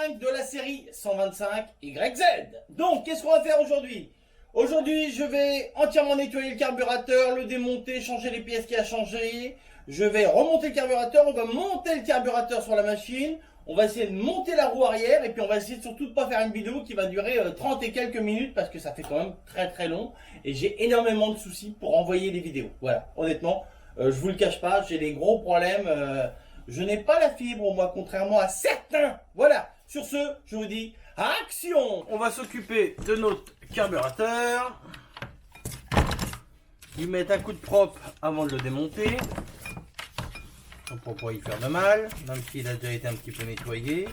5 de la série 125 YZ. Donc, qu'est-ce qu'on va faire aujourd'hui? Aujourd'hui, je vais entièrement nettoyer le carburateur, le démonter, changer les pièces qui a changé. Je vais remonter le carburateur, on va monter le carburateur sur la machine. On va essayer de monter la roue arrière et puis on va essayer surtout de ne pas faire une vidéo qui va durer 30 et quelques minutes parce que ça fait quand même très très long et j'ai énormément de soucis pour envoyer les vidéos. Voilà, honnêtement, je vous le cache pas, j'ai des gros problèmes. Je n'ai pas la fibre, moi, contrairement à certains. Voilà, sur ce, je vous dis action. On va s'occuper de notre carburateur. Lui mettre un coup de propre avant de le démonter. Pour pas y faire de mal, même s'il a déjà été un petit peu nettoyé.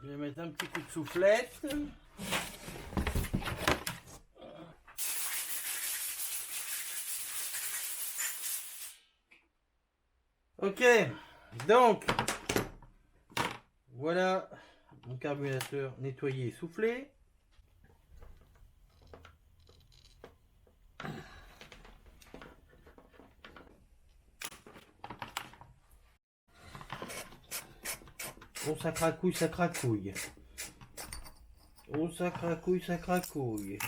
Je vais mettre un petit coup de soufflette. Ok, donc voilà mon carburateur nettoyé et soufflé. Oh, ça cracouille, ça cracouille. Oh, ça cracouille, ça cracouille.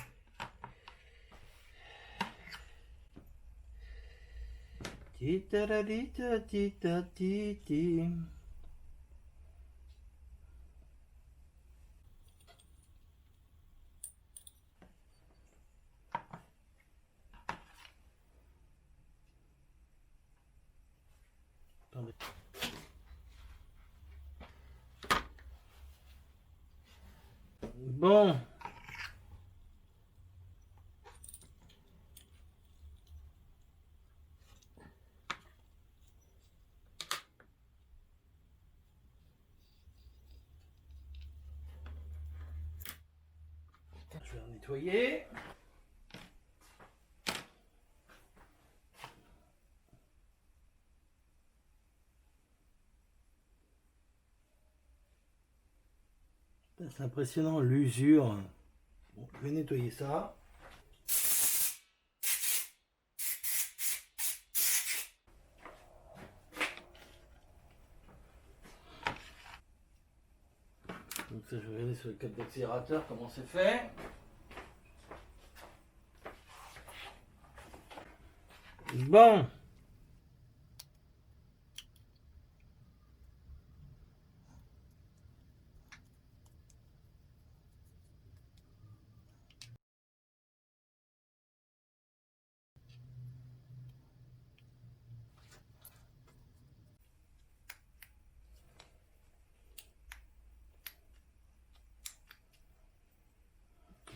Tita tita titi. Attendez. Bon. Je vais en nettoyer. C'est impressionnant l'usure. Bon, je vais nettoyer ça. Donc ça, je vais regarder sur le câble d'accélérateur comment c'est fait. Bon.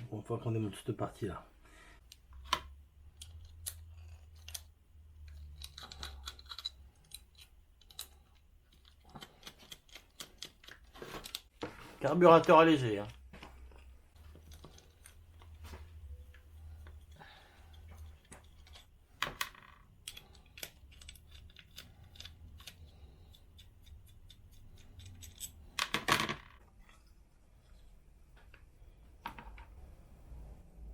Bon, il faut qu'on démonte cette partie-là. Carburateur allégé. Hein.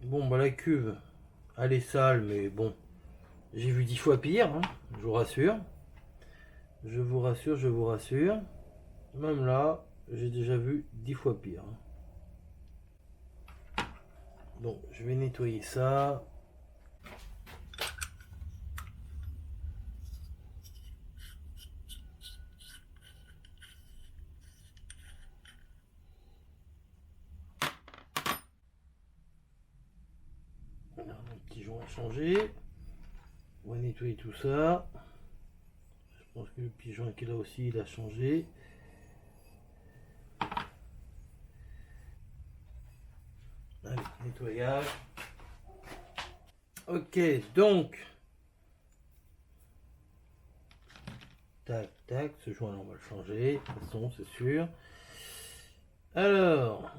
Bon, bah la cuve, elle est sale, mais bon, j'ai vu 10 fois pire, hein, je vous rassure. Je vous rassure, je vous rassure. Même là, j'ai déjà vu 10 fois pire. Donc, je vais nettoyer ça. Voilà, mon petit joint a changé. On va nettoyer tout ça. Je pense que le pigeon qui est là aussi, il a changé. Allez, nettoyage. Ok, donc. Tac, tac, ce joint là on va le changer, de toute façon c'est sûr. Alors.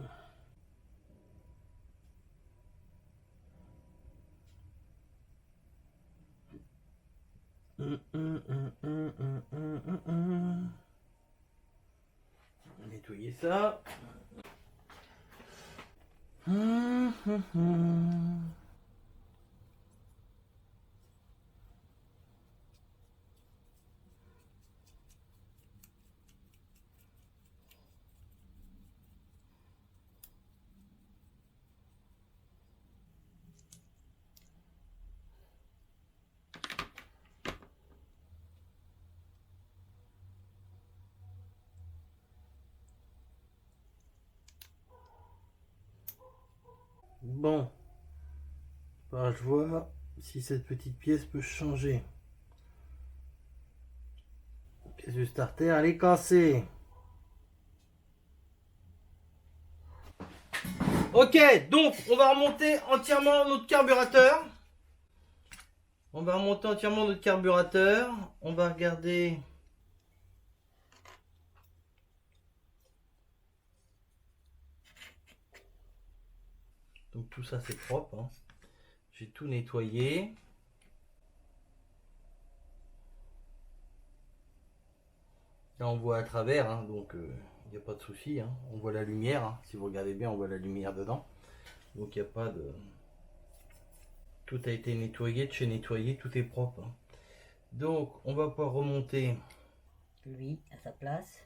Nettoyer ça. Bon, bah, je vois si cette petite pièce peut changer. La pièce du starter, elle est cassée. Ok, donc on va remonter entièrement notre carburateur. On va remonter entièrement notre carburateur. On va regarder. Donc tout ça c'est propre. Hein. J'ai tout nettoyé. Là on voit à travers, hein, donc il n'y a pas de souci. Hein. On voit la lumière. Hein. Si vous regardez bien, on voit la lumière dedans. Donc il n'y a pas de... Tout a été nettoyé, de chez nettoyé, tout est propre. Hein. Donc on va pouvoir remonter. Lui à sa place.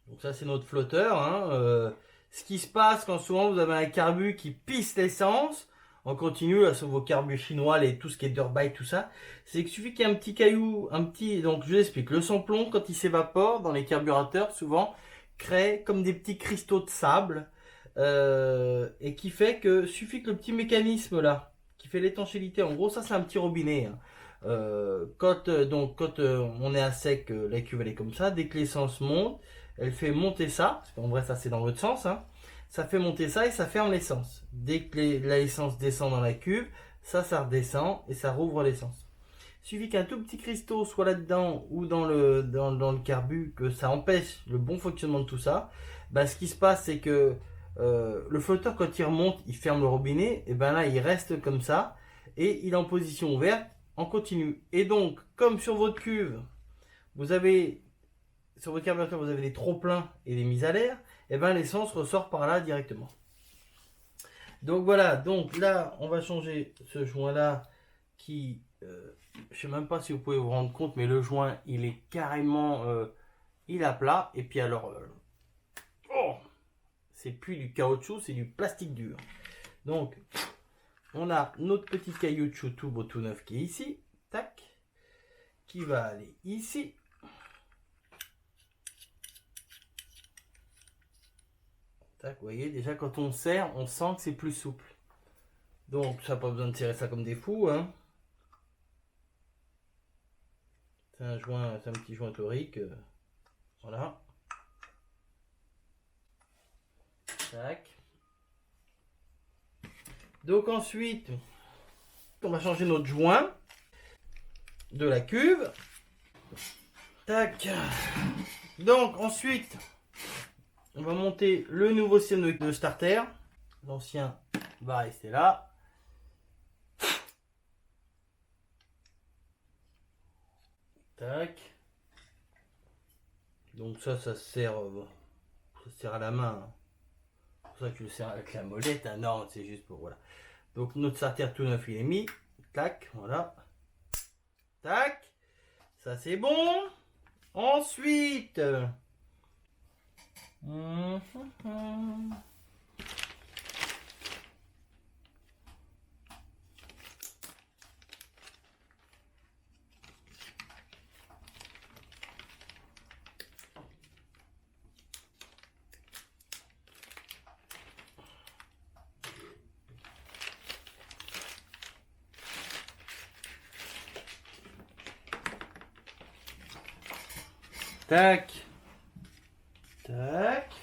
Donc ça c'est notre flotteur. Hein. Ce qui se passe quand souvent vous avez un carbu qui pisse l'essence, en continu là, sur vos carbus chinois, tout ce qui est dirt bike, tout ça, c'est qu'il suffit qu'il y ait un petit caillou, donc je vous explique, le sans-plomb quand il s'évapore dans les carburateurs souvent crée comme des petits cristaux de sable et qui fait que suffit que le petit mécanisme là qui fait l'étanchéité, en gros ça c'est un petit robinet. Hein. Quand on est à sec, la cuve elle est comme ça, dès que l'essence monte, elle fait monter ça, parce qu'en vrai ça c'est dans l'autre sens, hein. Ça fait monter ça et ça ferme l'essence. Dès que l'essence descend dans la cuve, ça redescend et ça rouvre l'essence. Il suffit qu'un tout petit cristaux soit là-dedans ou dans le carbu, que ça empêche le bon fonctionnement de tout ça. Bah, ce qui se passe c'est que le flotteur quand il remonte, il ferme le robinet, et ben là il reste comme ça et il est en position ouverte en continu. Et donc comme sur votre cuve, vous avez sur votre carburateur vous avez des trop pleins et des mises à l'air, et ben l'essence ressort par là directement. Donc voilà, donc là on va changer ce joint là qui, je sais même pas si vous pouvez vous rendre compte, mais le joint il est carrément, il a plat, et puis alors, oh, c'est plus du caoutchouc, c'est du plastique dur. Donc on a notre petit caoutchouc tout beau tout neuf qui est ici, tac, qui va aller ici. Tac, vous voyez, déjà quand on serre, on sent que c'est plus souple. Donc ça n'a pas besoin de tirer ça comme des fous. Hein. C'est un petit joint torique. Voilà. Tac. Donc ensuite, on va changer notre joint de la cuve. Tac. Donc ensuite, on va monter le nouveau système de starter. L'ancien va rester là. Tac. Donc ça se sert à la main. Hein. C'est pour ça que tu le sers avec la molette. Hein. Non, c'est juste pour voilà. Donc notre starter tout neuf il est mis. Tac, voilà. Tac. Ça c'est bon. Ensuite. Tac. Tac.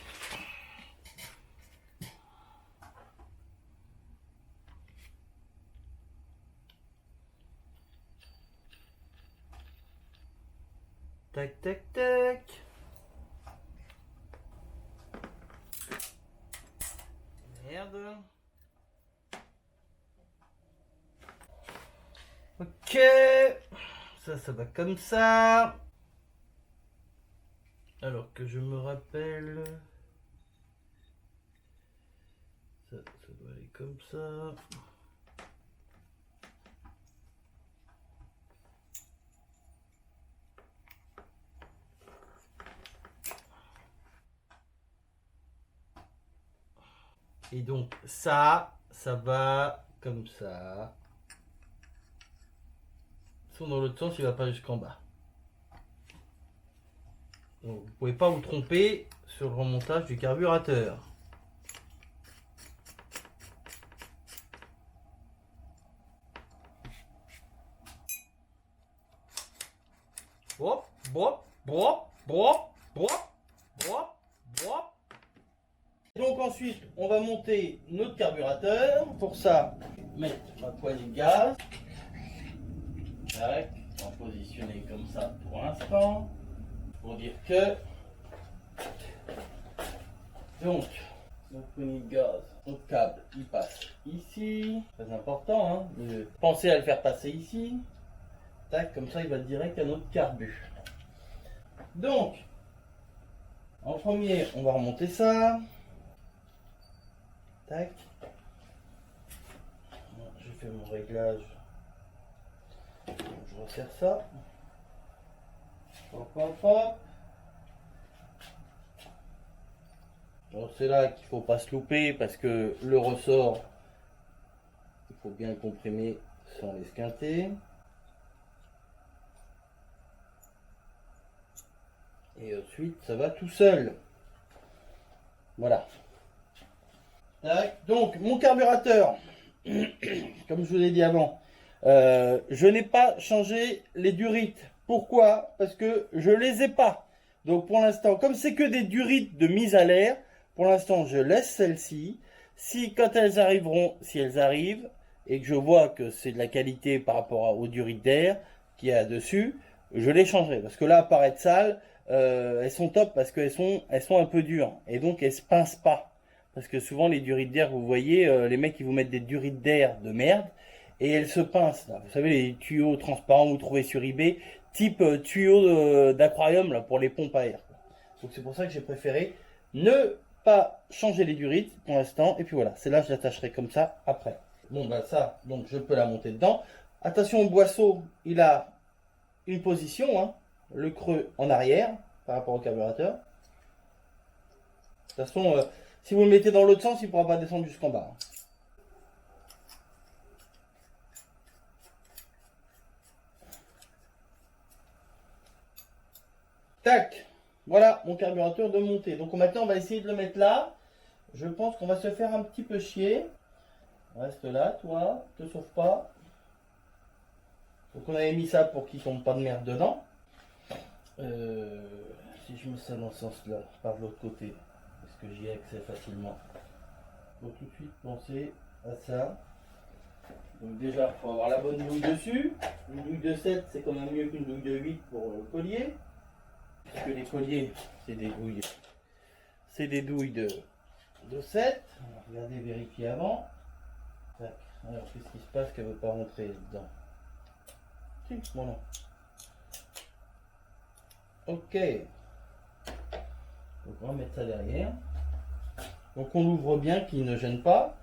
Tac, tac, tac. Merde. Ok. Ça va comme ça. Alors que je me rappelle... Ça doit aller comme ça. Et donc ça va comme ça. Sinon dans l'autre sens, il va pas jusqu'en bas. Donc vous pouvez pas vous tromper sur le remontage du carburateur. Hop, hop, hop, hop, hop, hop, hop. Donc ensuite, on va monter notre carburateur. Pour ça, mettre ma poignée de gaz. Tac, on va positionner comme ça pour l'instant. Pour dire que... Donc, notre poignée de gaz, notre câble, il passe ici. Très important, hein, de penser à le faire passer ici. Tac, comme ça, il va direct à notre carbu. Donc, en premier, on va remonter ça. Tac. J'ai fait mon réglage. Je resserre ça. Hop, hop, hop. Donc c'est là qu'il ne faut pas se louper parce que le ressort, il faut bien le comprimer sans l'esquinter. Et ensuite, ça va tout seul. Voilà. Tac. Donc, mon carburateur, comme je vous l'ai dit avant, je n'ai pas changé les durites. Pourquoi? Parce que je les ai pas. Donc, pour l'instant, comme c'est que des durites de mise à l'air, pour l'instant, je laisse celles-ci. Si, quand elles arriveront, si elles arrivent, et que je vois que c'est de la qualité par rapport aux durites d'air qu'il y a dessus, je les changerai. Parce que là, apparaître sale, elles sont top parce qu'elles sont un peu dures. Et donc, elles se pincent pas. Parce que souvent, les durites d'air, vous voyez, les mecs, ils vous mettent des durites d'air de merde. Et elles se pincent. Là. Vous savez, les tuyaux transparents que vous trouvez sur eBay, type tuyau d'aquarium là pour les pompes à air. Donc, c'est pour ça que j'ai préféré ne pas changer les durites pour l'instant. Et puis voilà, c'est là que je l'attacherai comme ça après. Bon, bah ça, donc je peux la monter dedans. Attention au boisseau, il a une position, hein, le creux en arrière par rapport au carburateur. De toute façon, si vous le mettez dans l'autre sens, il ne pourra pas descendre jusqu'en bas. Tac, voilà mon carburateur de montée. Donc maintenant, on va essayer de le mettre là. Je pense qu'on va se faire un petit peu chier. Reste là, toi, te sauve pas. Donc on avait mis ça pour qu'il tombe pas de merde dedans. Si je mets ça dans ce sens-là, par l'autre côté, est-ce que j'y ai accès facilement? Faut tout de suite penser à ça. Donc déjà, il faut avoir la bonne douille dessus. Une douille de 7, c'est quand même mieux qu'une douille de 8 pour le collier. Puisque les colliers, c'est des douilles de 7. Regardez, vérifiez avant. Tac. Alors, qu'est-ce qui se passe qu'elle ne veut pas rentrer dedans? Si, bon non. Ok. Donc on va mettre ça derrière. Donc on l'ouvre bien, qu'il ne gêne pas.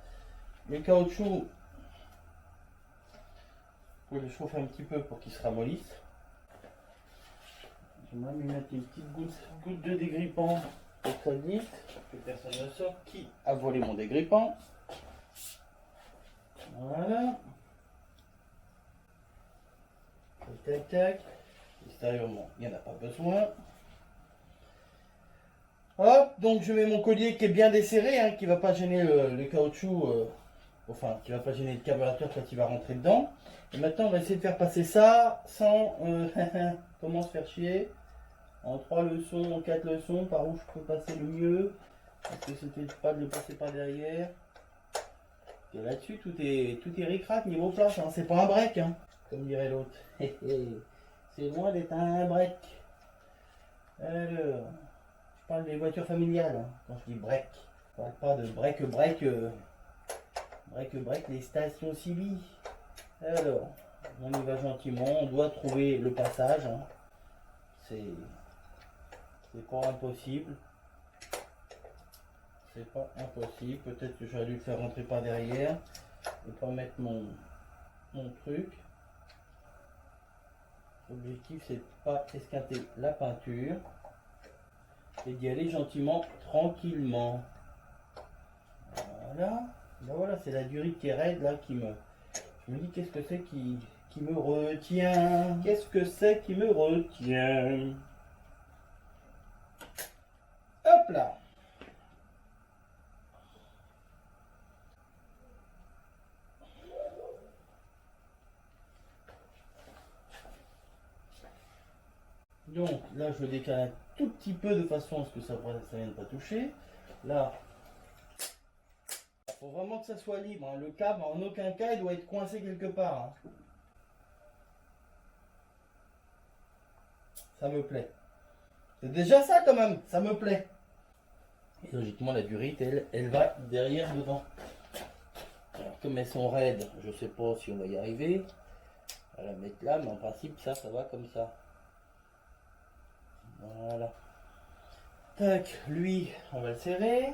Le caoutchouc, vous le chauffer un petit peu pour qu'il se ramollisse. Je vais même lui mettre une petite goutte de dégrippant pour que ça glisse, que personne ne sorte. Qui a volé mon dégrippant? Voilà. Tac, tac. Extérieurement, il n'y en a pas besoin. Hop, donc je mets mon collier qui est bien desserré, hein, qui ne va pas gêner le caoutchouc, enfin, qui ne va pas gêner le carburateur quand il va rentrer dedans. Et maintenant, on va essayer de faire passer ça sans comment se faire chier. En 3 leçons, en 4 leçons, par où je peux passer le mieux. Parce que c'était pas de le passer par derrière. Et là-dessus, tout est ric-rac niveau place, hein. C'est pas un break, hein, comme dirait l'autre. C'est loin d'être un break. Alors, je parle des voitures familiales, hein, quand je dis break. Je parle pas de break, les stations civiles. Alors, on y va gentiment, on doit trouver le passage. Hein. C'est pas impossible. C'est pas impossible. Peut-être que j'aurais dû le faire rentrer par derrière et pas mettre mon truc. L'objectif c'est de pas esquinter la peinture et d'y aller gentiment, tranquillement. Voilà. Ben voilà, c'est la durite qui est raide là qui me. Je me dis qu'est-ce que c'est qui me retient? Qu'est-ce que c'est qui me retient? Hop là. Donc là je décale un tout petit peu de façon à ce que ça ne vienne pas toucher. Là, il faut vraiment que ça soit libre. Hein. Le câble en aucun cas il doit être coincé quelque part. Hein. Ça me plaît. C'est déjà ça quand même, ça me plaît. Et logiquement la durite elle va derrière devant. Alors comme elles sont raides, je sais pas si on va y arriver à la mettre là, mais en principe ça va comme ça. Voilà. Tac, lui, on va le serrer.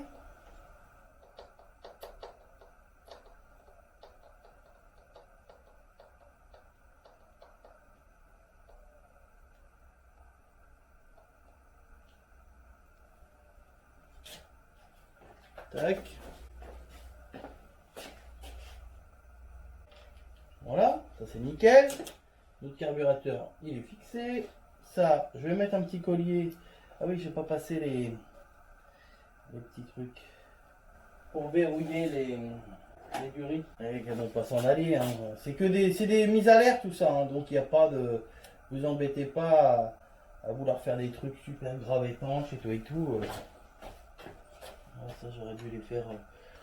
Tac. Voilà, ça c'est nickel. Notre carburateur, il est fixé. Ça, je vais mettre un petit collier. Ah oui, je vais pas passer les petits trucs pour verrouiller les durites. Et qu'elles vont pas s'en aller. Hein. C'est des mises à l'air tout ça. Hein. Donc il n'y a pas de. Vous embêtez pas à vouloir faire des trucs super graves étanches et tout et tout. Ah, ça j'aurais dû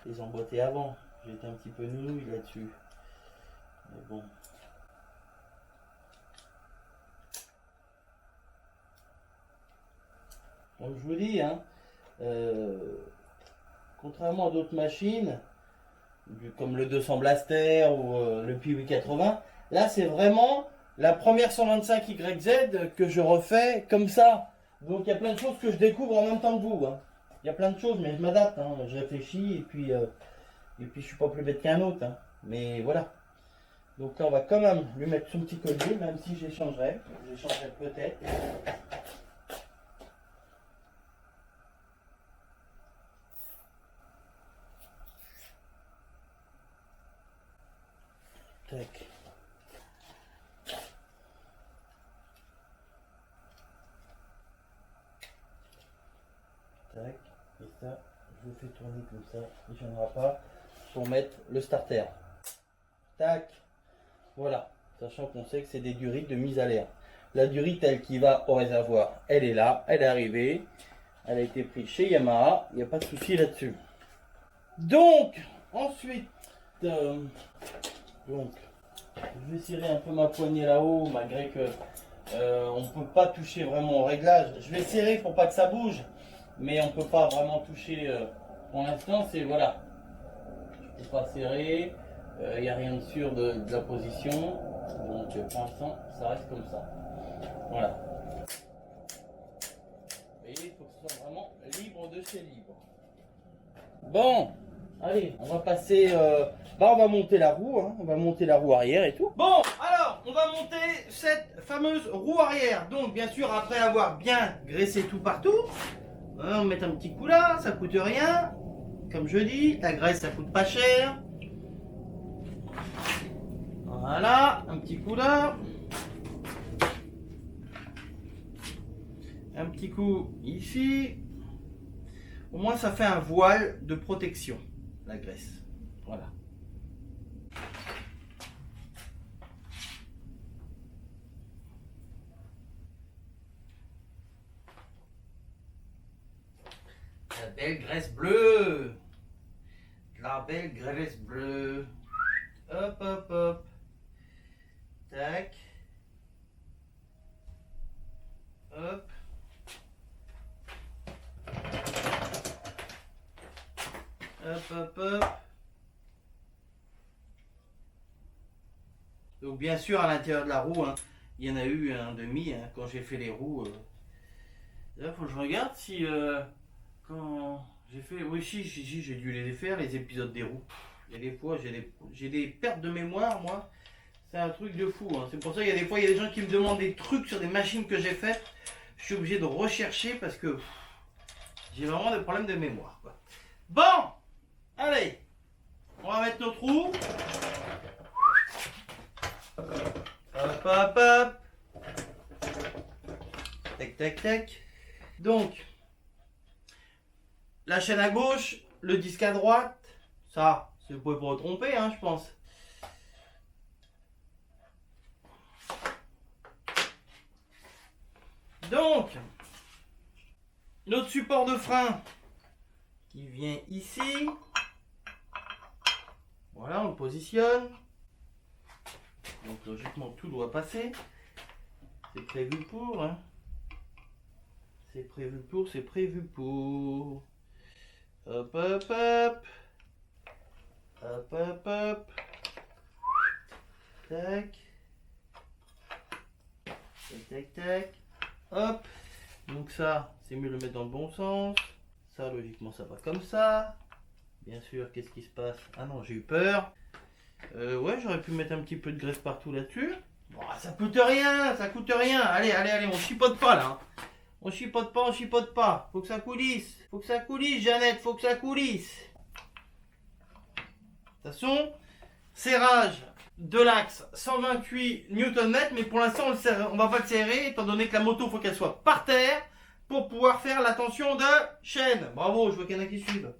les emboîter avant. J'ai été un petit peu nouille là-dessus. Mais bon. Comme je vous dis, hein, contrairement à d'autres machines, comme le 200 Blaster ou le Piwi 80, là c'est vraiment la première 125 YZ que je refais comme ça. Donc il y a plein de choses que je découvre en même temps que vous. Hein. Il y a plein de choses, mais je m'adapte, hein, je réfléchis et puis je suis pas plus bête qu'un autre. Hein. Mais voilà. Donc là on va quand même lui mettre son petit collier, même si j'échangerai peut-être. Tac. Tac. Et ça, je le fais tourner comme ça. Il ne gênera pas pour mettre le starter. Tac. Voilà. Sachant qu'on sait que c'est des durites de mise à l'air. La durite, elle qui va au réservoir, elle est là. Elle est arrivée. Elle a été prise chez Yamaha. Il n'y a pas de souci là-dessus. Donc, ensuite, donc, je vais serrer un peu ma poignée là-haut, malgré que on ne peut pas toucher vraiment au réglage. Je vais serrer pour pas que ça bouge, mais on ne peut pas vraiment toucher pour l'instant. C'est voilà, je peux pas serrer. Il n'y a rien de sûr de la position, donc pour l'instant, ça reste comme ça. Voilà. Et il faut que ce soit vraiment libre de chez libre. Bon. Allez, on va passer. On va monter la roue, hein. On va monter la roue arrière et tout. Bon, alors, on va monter cette fameuse roue arrière. Donc, bien sûr, après avoir bien graissé tout partout, on va mettre un petit coup là, ça coûte rien. Comme je dis, la graisse ça coûte pas cher. Voilà, un petit coup là. Un petit coup ici. Au moins, ça fait un voile de protection. La graisse. Voilà. La belle graisse bleue. La belle graisse bleue. Hop, hop, hop. Tac. Hop. Hop, hop, hop. Donc bien sûr à l'intérieur de la roue, hein, il y en a eu un demi hein, quand j'ai fait les roues. Là, faut que je regarde si quand j'ai fait. Oui, si, j'ai dû les faire, les épisodes des roues. Il y a des fois, j'ai des pertes de mémoire, moi. C'est un truc de fou. Hein. C'est pour ça qu'il y a des fois, il y a des gens qui me demandent des trucs sur des machines que j'ai faites. Je suis obligé de rechercher parce que j'ai vraiment des problèmes de mémoire. Quoi. Bon, allez, on va mettre notre roue. Hop, hop, hop. Tac, tac, tac. Donc, la chaîne à gauche, le disque à droite. Ça, vous pouvez pas vous tromper, hein, je pense. Donc, notre support de frein qui vient ici. Voilà, on le positionne. Donc logiquement tout doit passer. C'est prévu pour. Hein. C'est prévu pour, c'est prévu pour. Hop, hop, hop. Hop, hop, hop. Tac. Tac, tac, tac. Hop. Donc ça, c'est mieux de le mettre dans le bon sens. Ça, logiquement, ça va comme ça. Bien sûr, qu'est-ce qui se passe? Ah non, j'ai eu peur. Ouais, j'aurais pu mettre un petit peu de graisse partout là-dessus. Bon, ça coûte rien, ça coûte rien. Allez, allez, allez, on chipote pas là. On chipote pas, on chipote pas. Faut que ça coulisse. Faut que ça coulisse, Jeannette, faut que ça coulisse. De toute façon, serrage de l'axe 128 Nm, mais pour l'instant on va pas le serrer, étant donné que la moto faut qu'elle soit par terre pour pouvoir faire la tension de chaîne. Bravo, je vois qu'il y en a qui suivent.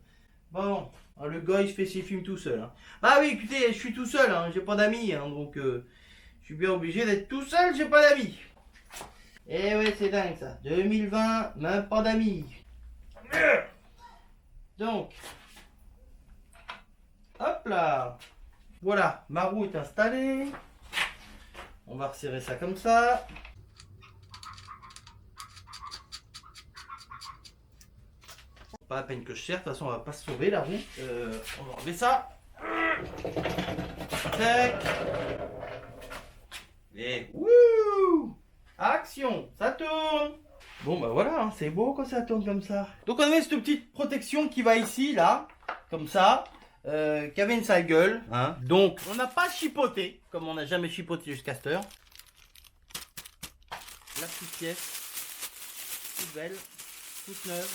Bon, le gars il se fait ses films tout seul. Hein. Ah oui, écoutez, je suis tout seul, hein, j'ai pas d'amis, hein, donc je suis bien obligé d'être tout seul, j'ai pas d'amis. Eh ouais, c'est dingue ça. 2020, même pas d'amis. Donc, hop là. Voilà, ma roue est installée. On va resserrer ça comme ça. Pas la peine que je serre, de toute façon on va pas se sauver la roue. On va enlever ça. Tac. Et wouh! Action, ça tourne. Bon bah voilà, hein, c'est beau quand ça tourne comme ça. Donc on avait cette petite protection qui va ici, là, comme ça. Qui avait une sale gueule. Hein. Donc, on n'a pas chipoté, comme on n'a jamais chipoté jusqu'à cette heure. La petite pièce, toute belle, toute neuve.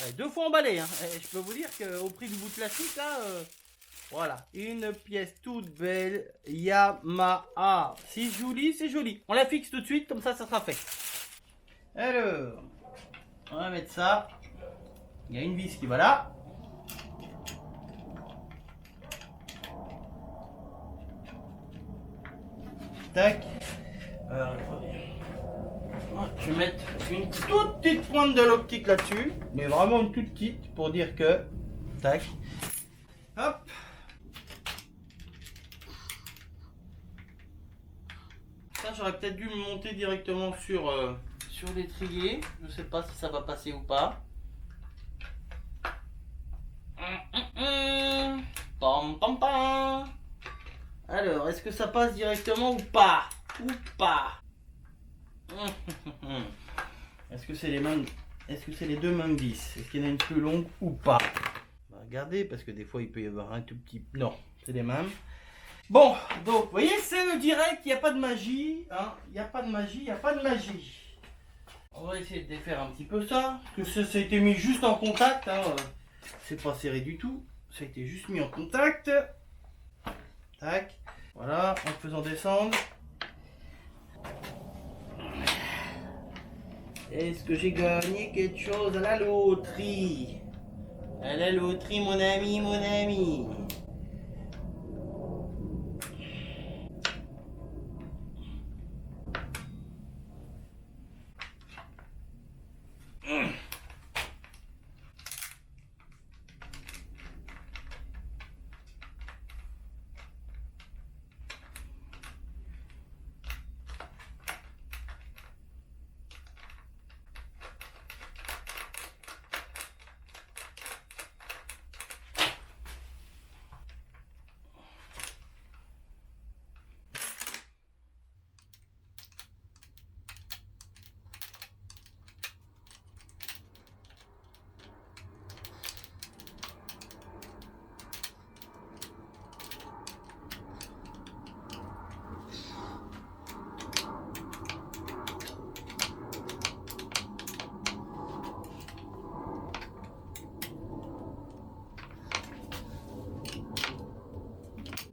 Allez, 2 fois emballée. Hein. Et je peux vous dire qu'au prix du bout de plastique, là, voilà, une pièce toute belle, Yamaha. C'est joli, c'est joli. On la fixe tout de suite, comme ça, ça sera fait. Alors, on va mettre ça. Il y a une vis qui va là. Tac. Je vais mettre une toute petite pointe de l'optique là-dessus, mais vraiment une toute petite pour dire que. Tac. Hop. Ça, j'aurais peut-être dû me monter directement sur l'étrier. Je sais pas si ça va passer ou pas. Pam pam pam. Alors, est-ce que ça passe directement ou pas? Ou pas? Est-ce que c'est les mêmes? Est-ce que c'est les deux mêmes vis? Est-ce qu'il y en a une plus longue ou pas? On va regarder parce que des fois il peut y avoir un tout petit. Non, c'est les mêmes. Bon, donc vous voyez, c'est le direct, il n'y a pas de magie. Hein. Il n'y a pas de magie, il n'y a pas de magie. On va essayer de défaire un petit peu ça. Parce que ça a été mis juste en contact. Hein. C'est pas serré du tout. Ça a été juste mis en contact. Tac. Voilà, en faisant descendre. Est-ce que j'ai gagné quelque chose à la loterie? À la loterie, mon ami, mon ami.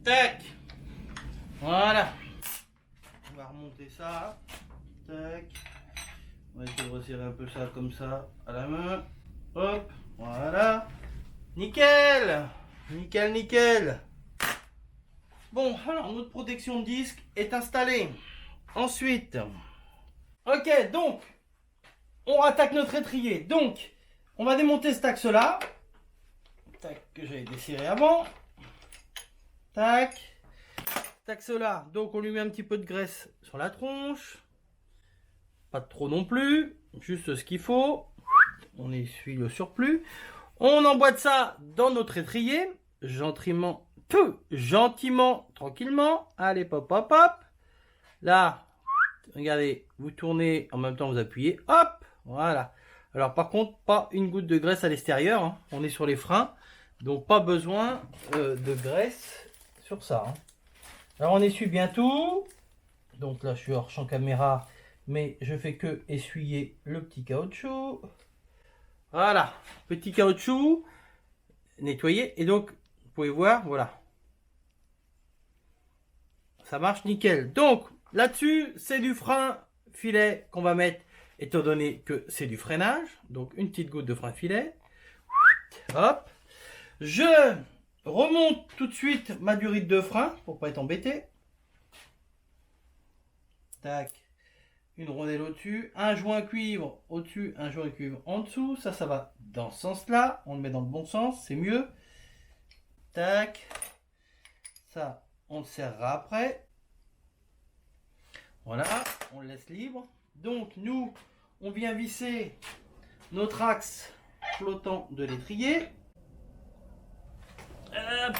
Tac. Voilà. On va remonter ça. Tac. On va essayer de resserrer un peu ça comme ça à la main. Hop. Voilà. Nickel. Nickel, nickel. Bon, alors notre protection de disque est installée. Ensuite, ok, donc, on attaque notre étrier. Donc, on va démonter cet axe-là. Tac, que j'avais desserré avant. Tac. Cet axe-là, donc on lui met un petit peu de graisse sur la tronche. Pas de trop non plus, juste ce qu'il faut. On essuie le surplus. On emboîte ça dans notre étrier, gentiment, tranquillement. Allez, pop, hop, hop. Là, regardez, vous tournez, en même temps vous appuyez, hop, voilà. Alors par contre, pas une goutte de graisse à l'extérieur, hein. On est sur les freins, donc pas besoin de graisse sur ça, hein. Alors on essuie bien tout. Donc là, je suis hors champ caméra, mais je fais que essuyer le petit caoutchouc. Voilà, petit caoutchouc nettoyé. Et donc, vous pouvez voir, voilà. Ça marche nickel. Donc, là-dessus, c'est du frein filet qu'on va mettre, étant donné que c'est du freinage. Donc, une petite goutte de frein filet. Hop. Je remonte tout de suite ma durite de frein pour pas être embêté. Tac. Une rondelle au-dessus, un joint cuivre au-dessus, un joint cuivre en dessous. Ça va dans ce sens-là. On le met dans le bon sens, c'est mieux. Tac. Ça, on le serrera après. Voilà, on le laisse libre. Donc, nous, on vient visser notre axe flottant de l'étrier. Hop.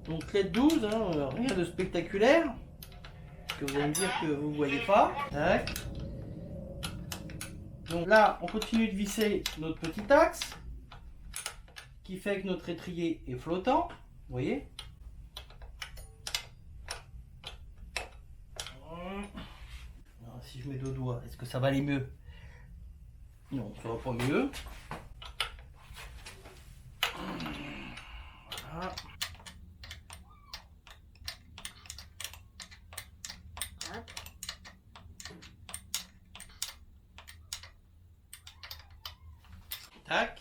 Donc clé de 12, hein, rien de spectaculaire, que vous allez me dire que vous ne voyez pas. Tac. Donc là, on continue de visser notre petit axe, qui fait que notre étrier est flottant, vous voyez. Alors, si je mets 2 doigts, est-ce que ça va aller mieux? Non, ça va pas mieux. Voilà. Tac.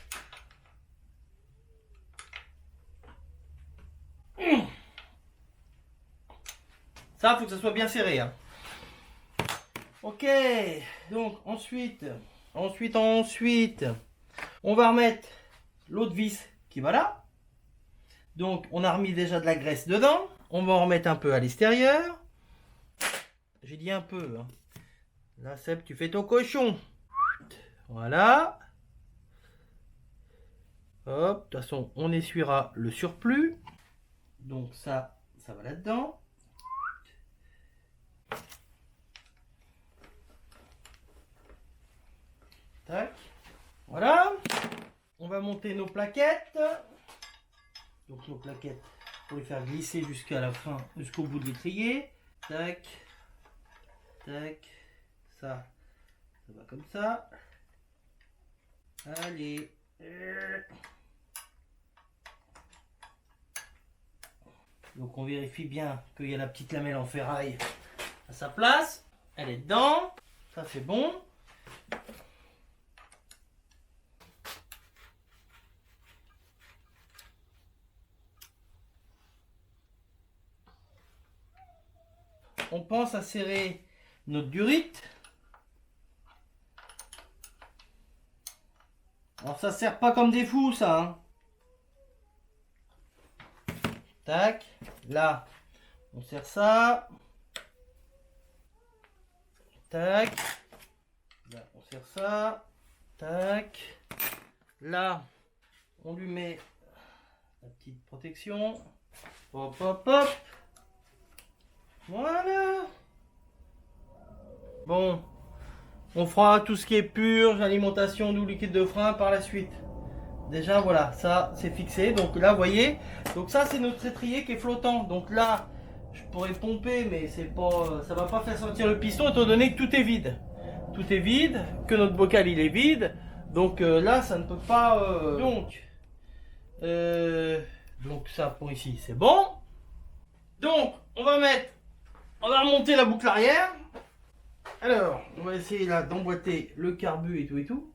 Ça, faut que ça soit bien serré, hein. Ok. Donc ensuite, on va remettre l'autre vis qui va là. Donc on a remis déjà de la graisse dedans. On va en remettre un peu à l'extérieur. J'ai dit un peu, hein. Là, Seb, tu fais ton cochon. Voilà. Hop, de toute façon, on essuiera le surplus. Donc ça va là-dedans. Tac. Voilà. On va monter nos plaquettes. Donc nos plaquettes, pour les faire glisser jusqu'à la fin, jusqu'au bout de l'étrier. Tac. Tac. Ça va comme ça. Allez. Donc on vérifie bien qu'il y a la petite lamelle en ferraille à sa place. Elle est dedans. Ça c'est bon. On pense à serrer notre durite. Alors ça sert pas comme des fous ça, hein. Tac, là on serre ça. Tac, là on serre ça. Tac, là on lui met la petite protection. Hop hop hop. Voilà. Bon, on fera tout ce qui est purge, alimentation d'eau liquide de frein par la suite. Déjà voilà, ça c'est fixé. Donc là vous voyez, donc ça c'est notre étrier qui est flottant. Donc là je pourrais pomper, mais c'est pas, ça va pas faire sortir le piston étant donné que tout est vide. Tout est vide, que notre bocal il est vide. Donc là, ça ne peut pas... Donc ça pour ici, c'est bon. Donc, on va remonter la boucle arrière. Alors, on va essayer là d'emboîter le carbu et tout.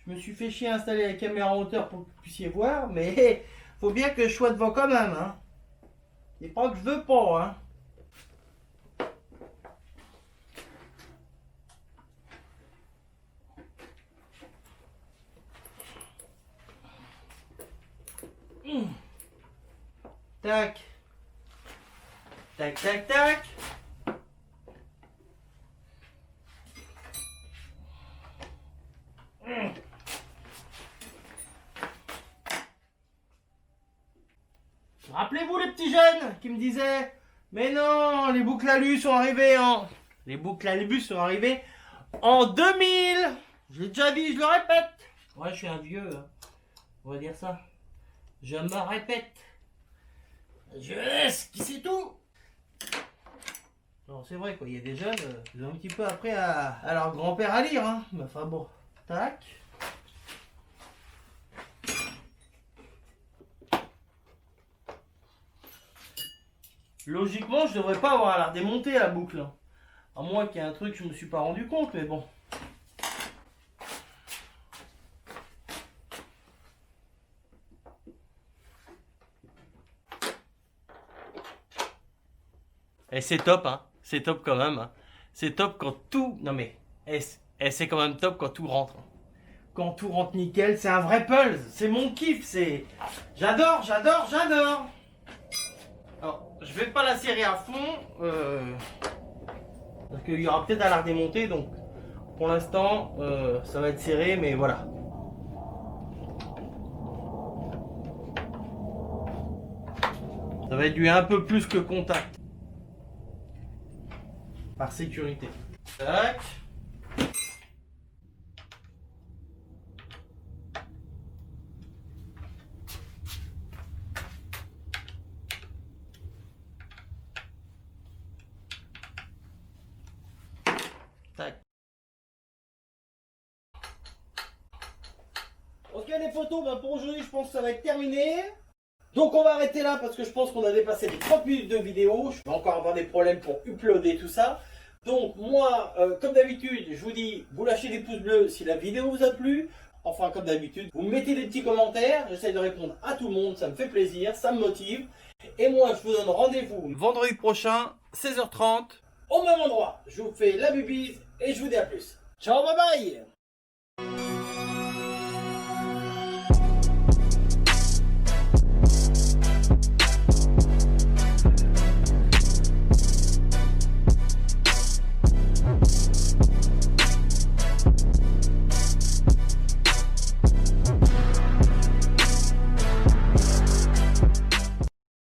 Je me suis fait chier à installer la caméra en hauteur pour que vous puissiez voir, mais faut bien que je sois devant quand même, hein. C'est pas que je veux pas, hein. Tac. Tac, tac, tac. Rappelez-vous les petits jeunes qui me disaient mais non, les boucles à lu sont arrivées en... Les boucles à lubus sont arrivées en 2000. Je l'ai déjà dit, je le répète. Ouais, je suis un vieux, hein. On va dire ça. Je me répète. Je laisse, qui sait tout. Non, c'est vrai quoi, il y a des jeunes, ils ont un petit peu appris à leur grand-père à lire, hein. Mais enfin bon, tac. Logiquement, je devrais pas avoir à la redémonter la boucle. À moins qu'il y ait un truc que je me suis pas rendu compte, mais bon. Et c'est top, hein. C'est top quand même. Hein. C'est top quand tout... Non mais... c'est quand même top quand tout rentre. Quand tout rentre nickel, c'est un vrai puzzle. C'est mon kiff, c'est... J'adore. Alors, je vais pas la serrer à fond. Parce qu'il y aura peut-être à la redémonter, donc... Pour l'instant, ça va être serré, mais voilà. Ça va être du un peu plus que contact. Par sécurité. Tac. Tac. Ok les photos, bah pour aujourd'hui je pense que ça va être terminé. Donc on va arrêter là parce que je pense qu'on a dépassé les 30 minutes de vidéo. Je vais encore avoir des problèmes pour uploader tout ça. Donc moi, comme d'habitude, je vous dis, vous lâchez des pouces bleus si la vidéo vous a plu. Enfin comme d'habitude, vous mettez des petits commentaires. J'essaie de répondre à tout le monde, ça me fait plaisir, ça me motive. Et moi je vous donne rendez-vous vendredi prochain, 16h30, au même endroit. Je vous fais la bubise et je vous dis à plus. Ciao, bye bye.